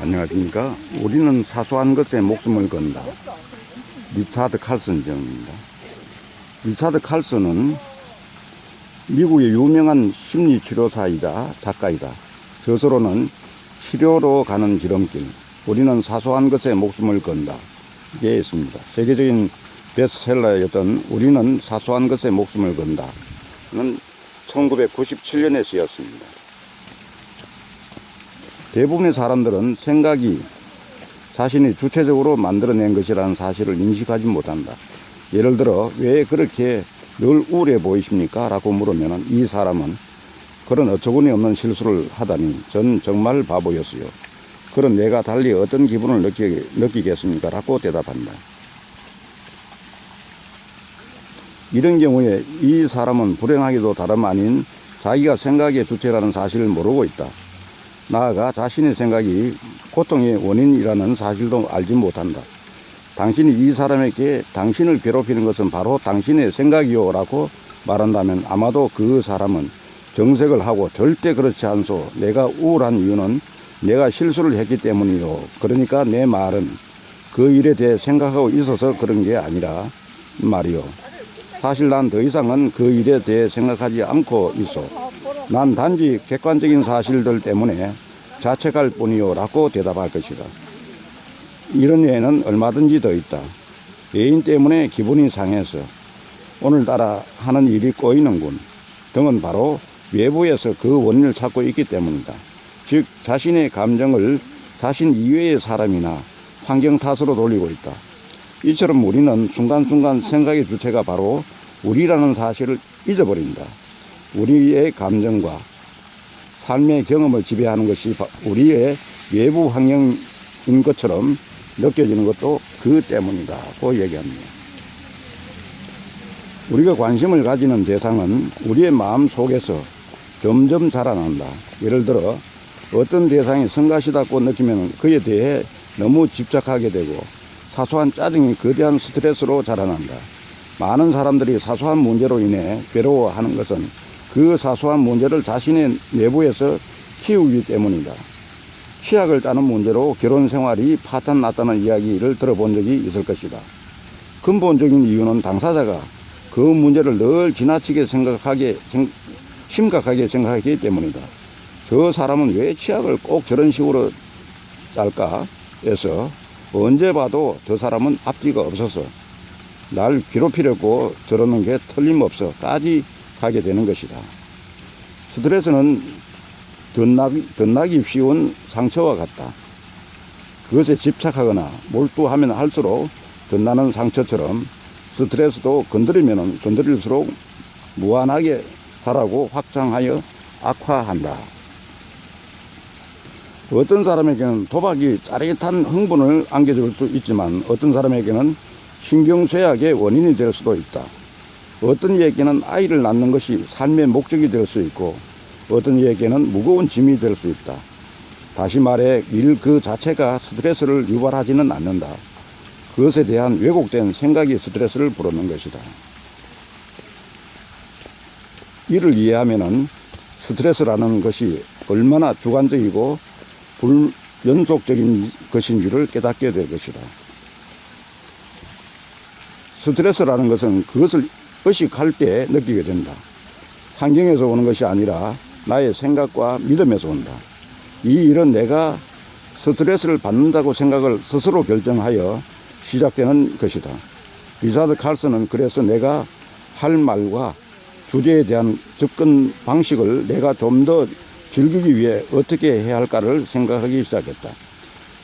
안녕하십니까. 우리는 사소한 것에 목숨을 건다. 리차드 칼슨 정입니다. 리차드 칼슨은 미국의 유명한 심리치료사이자 작가이다. 저서로는 치료로 가는 지름길, 우리는 사소한 것에 목숨을 건다. 이게 있습니다. 세계적인 베스트셀러였던 우리는 사소한 것에 목숨을 건다는 1997년에 쓰였습니다. 대부분의 사람들은 생각이 자신이 주체적으로 만들어낸 것이라는 사실을 인식하지 못한다. 예를 들어 왜 그렇게 늘 우울해 보이십니까? 라고 물으면 이 사람은 그런 어처구니 없는 실수를 하다니 전 정말 바보였어요. 그런 내가 달리 어떤 기분을 느끼겠습니까? 라고 대답한다. 이런 경우에 이 사람은 불행하게도 다름 아닌 자기가 생각의 주체라는 사실을 모르고 있다. 나아가 자신의 생각이 고통의 원인이라는 사실도 알지 못한다. 당신이 이 사람에게 당신을 괴롭히는 것은 바로 당신의 생각이요 라고 말한다면 아마도 그 사람은 정색을 하고 절대 그렇지 않소. 내가 우울한 이유는 내가 실수를 했기 때문이요. 그러니까 내 말은 그 일에 대해 생각하고 있어서 그런 게 아니라 말이요. 사실 난 더 이상은 그 일에 대해 생각하지 않고 있어. 난 단지 객관적인 사실들 때문에 자책할 뿐이요 라고 대답할 것이다. 이런 예는 얼마든지 더 있다. 애인 때문에 기분이 상해서 오늘따라 하는 일이 꼬이는군 등은 바로 외부에서 그 원인을 찾고 있기 때문이다. 즉 자신의 감정을 자신 이외의 사람이나 환경 탓으로 돌리고 있다. 이처럼 우리는 순간순간 생각의 주체가 바로 우리라는 사실을 잊어버린다. 우리의 감정과 삶의 경험을 지배하는 것이 우리의 외부 환경인 것처럼 느껴지는 것도 그 때문이다고 얘기합니다. 우리가 관심을 가지는 대상은 우리의 마음 속에서 점점 자라난다. 예를 들어 어떤 대상이 성가시다고 느끼면 그에 대해 너무 집착하게 되고 사소한 짜증이 거대한 스트레스로 자라난다. 많은 사람들이 사소한 문제로 인해 괴로워하는 것은 그 사소한 문제를 자신의 내부에서 키우기 때문이다. 치약을 짜는 문제로 결혼 생활이 파탄났다는 이야기를 들어본 적이 있을 것이다. 근본적인 이유는 당사자가 그 문제를 늘 지나치게 심각하게 생각하기 때문이다. 저 사람은 왜 치약을 꼭 저런 식으로 짤까 해서 언제 봐도 저 사람은 앞뒤가 없어서 날 괴롭히려고 저러는 게 틀림없어까지 가게 되는 것이다. 스트레스는 덧나기 쉬운 상처와 같다. 그것에 집착하거나 몰두하면 할수록 덧나는 상처처럼 스트레스도 건드리면 건드릴수록 무한하게 자라고 확장하여 악화한다. 어떤 사람에게는 도박이 짜릿한 흥분을 안겨줄 수 있지만 어떤 사람에게는 신경쇠약의 원인이 될 수도 있다. 어떤 이에게는 아이를 낳는 것이 삶의 목적이 될 수 있고 어떤 이에게는 무거운 짐이 될 수 있다. 다시 말해 일 그 자체가 스트레스를 유발하지는 않는다. 그것에 대한 왜곡된 생각이 스트레스를 부르는 것이다. 이를 이해하면은 스트레스라는 것이 얼마나 주관적이고 불연속적인 것인지를 깨닫게 될 것이다. 스트레스라는 것은 그것을 의식할 때 느끼게 된다. 환경에서 오는 것이 아니라 나의 생각과 믿음에서 온다. 이 일은 내가 스트레스를 받는다고 생각을 스스로 결정하여 시작되는 것이다. 리차드 칼슨은 그래서 내가 할 말과 주제에 대한 접근 방식을 내가 좀 더 즐기기 위해 어떻게 해야 할까를 생각하기 시작했다.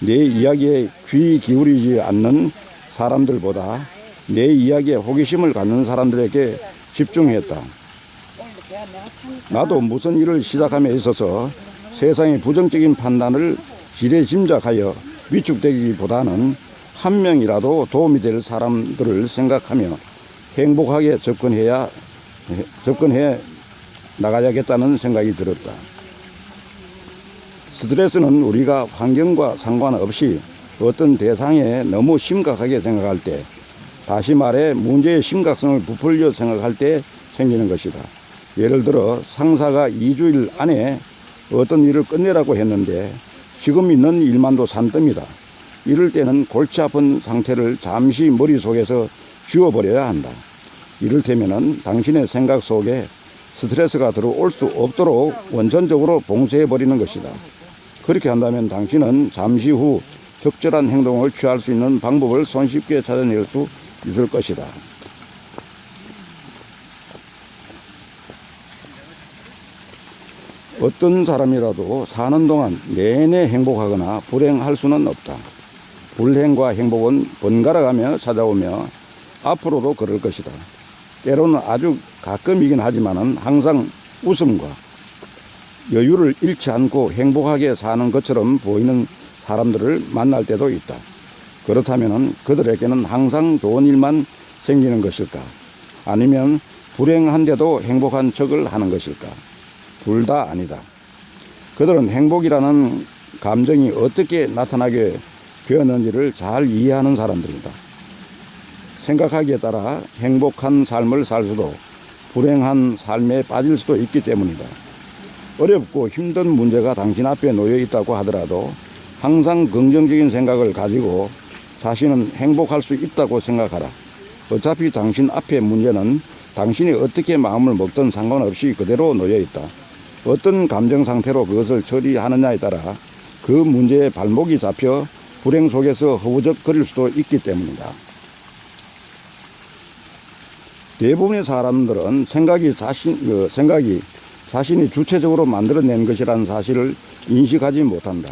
내 이야기에 귀 기울이지 않는 사람들보다 내 이야기에 호기심을 갖는 사람들에게 집중했다. 나도 무슨 일을 시작함에 있어서 세상의 부정적인 판단을 지레짐작하여 위축되기보다는 한 명이라도 도움이 될 사람들을 생각하며 행복하게 접근해 나가야겠다는 생각이 들었다. 스트레스는 우리가 환경과 상관없이 어떤 대상에 너무 심각하게 생각할 때, 다시 말해 문제의 심각성을 부풀려 생각할 때 생기는 것이다. 예를 들어 상사가 2주일 안에 어떤 일을 끝내라고 했는데 지금 있는 일만도 산더미다. 이럴 때는 골치 아픈 상태를 잠시 머릿속에서 지워버려야 한다. 이를테면은 당신의 생각 속에 스트레스가 들어올 수 없도록 원천적으로 봉쇄해버리는 것이다. 그렇게 한다면 당신은 잠시 후 적절한 행동을 취할 수 있는 방법을 손쉽게 찾아낼 수 있을 것이다. 어떤 사람이라도 사는 동안 내내 행복하거나 불행할 수는 없다. 불행과 행복은 번갈아가며 찾아오며 앞으로도 그럴 것이다. 때로는 아주 가끔이긴 하지만은 항상 웃음과 여유를 잃지 않고 행복하게 사는 것처럼 보이는 사람들을 만날 때도 있다. 그렇다면 그들에게는 항상 좋은 일만 생기는 것일까? 아니면 불행한데도 행복한 척을 하는 것일까? 둘 다 아니다. 그들은 행복이라는 감정이 어떻게 나타나게 되었는지를 잘 이해하는 사람들이다. 생각하기에 따라 행복한 삶을 살 수도 불행한 삶에 빠질 수도 있기 때문이다. 어렵고 힘든 문제가 당신 앞에 놓여 있다고 하더라도 항상 긍정적인 생각을 가지고 자신은 행복할 수 있다고 생각하라. 어차피 당신 앞에 문제는 당신이 어떻게 마음을 먹든 상관없이 그대로 놓여 있다. 어떤 감정 상태로 그것을 처리하느냐에 따라 그 문제에 발목이 잡혀 불행 속에서 허우적거릴 수도 있기 때문이다. 대부분의 사람들은 생각이 자신이 주체적으로 만들어낸 것이라는 사실을 인식하지 못한다.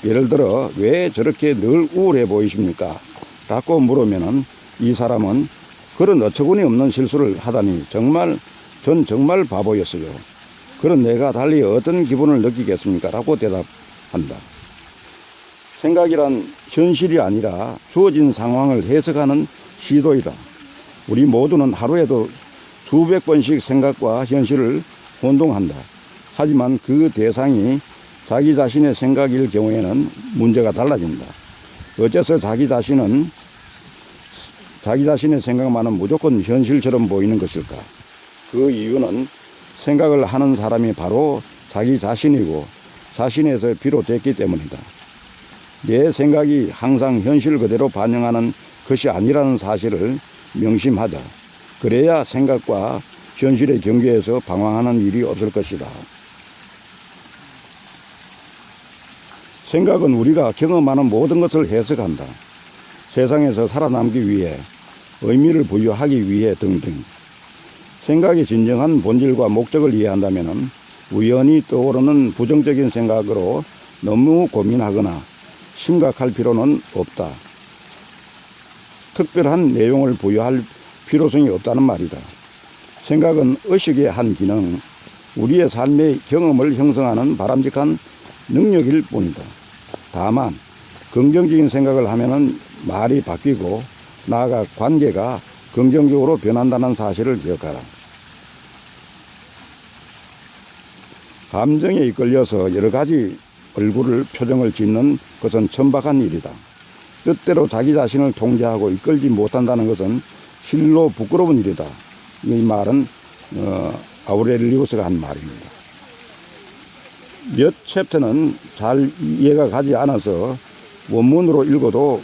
예를 들어 왜 저렇게 늘 우울해 보이십니까? 라고 물으면은 이 사람은 그런 어처구니 없는 실수를 하다니 전 정말 바보였어요. 그런 내가 달리 어떤 기분을 느끼겠습니까? 라고 대답한다. 생각이란 현실이 아니라 주어진 상황을 해석하는 시도이다. 우리 모두는 하루에도 수백 번씩 생각과 현실을 혼동한다. 하지만 그 대상이 자기 자신의 생각일 경우에는 문제가 달라진다. 어째서 자기 자신의 생각만은 무조건 현실처럼 보이는 것일까? 그 이유는 생각을 하는 사람이 바로 자기 자신이고 자신에서 비롯됐기 때문이다. 내 생각이 항상 현실 그대로 반영하는 것이 아니라는 사실을 명심하자. 그래야 생각과 현실의 경계에서 방황하는 일이 없을 것이다. 생각은 우리가 경험하는 모든 것을 해석한다. 세상에서 살아남기 위해, 의미를 부여하기 위해 등등. 생각의 진정한 본질과 목적을 이해한다면 우연히 떠오르는 부정적인 생각으로 너무 고민하거나 심각할 필요는 없다. 특별한 내용을 부여할 필요성이 없다는 말이다. 생각은 의식의 한 기능, 우리의 삶의 경험을 형성하는 바람직한 능력일 뿐이다. 다만 긍정적인 생각을 하면은 말이 바뀌고 나아가 관계가 긍정적으로 변한다는 사실을 기억하라. 감정에 이끌려서 여러 가지 표정을 짓는 것은 천박한 일이다. 뜻대로 자기 자신을 통제하고 이끌지 못한다는 것은 실로 부끄러운 일이다. 이 말은 아우렐리우스가 한 말입니다. 몇 챕터는 잘 이해가 가지 않아서 원문으로 읽어도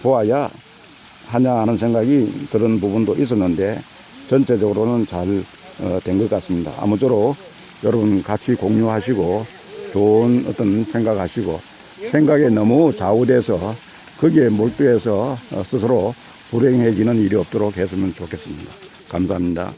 보아야 하냐 하는 생각이 드는 부분도 있었는데 전체적으로는 잘 된 것 같습니다. 아무쪼록 여러분 같이 공유하시고 좋은 어떤 생각하시고 생각에 너무 좌우돼서 거기에 몰두해서 스스로 불행해지는 일이 없도록 했으면 좋겠습니다. 감사합니다.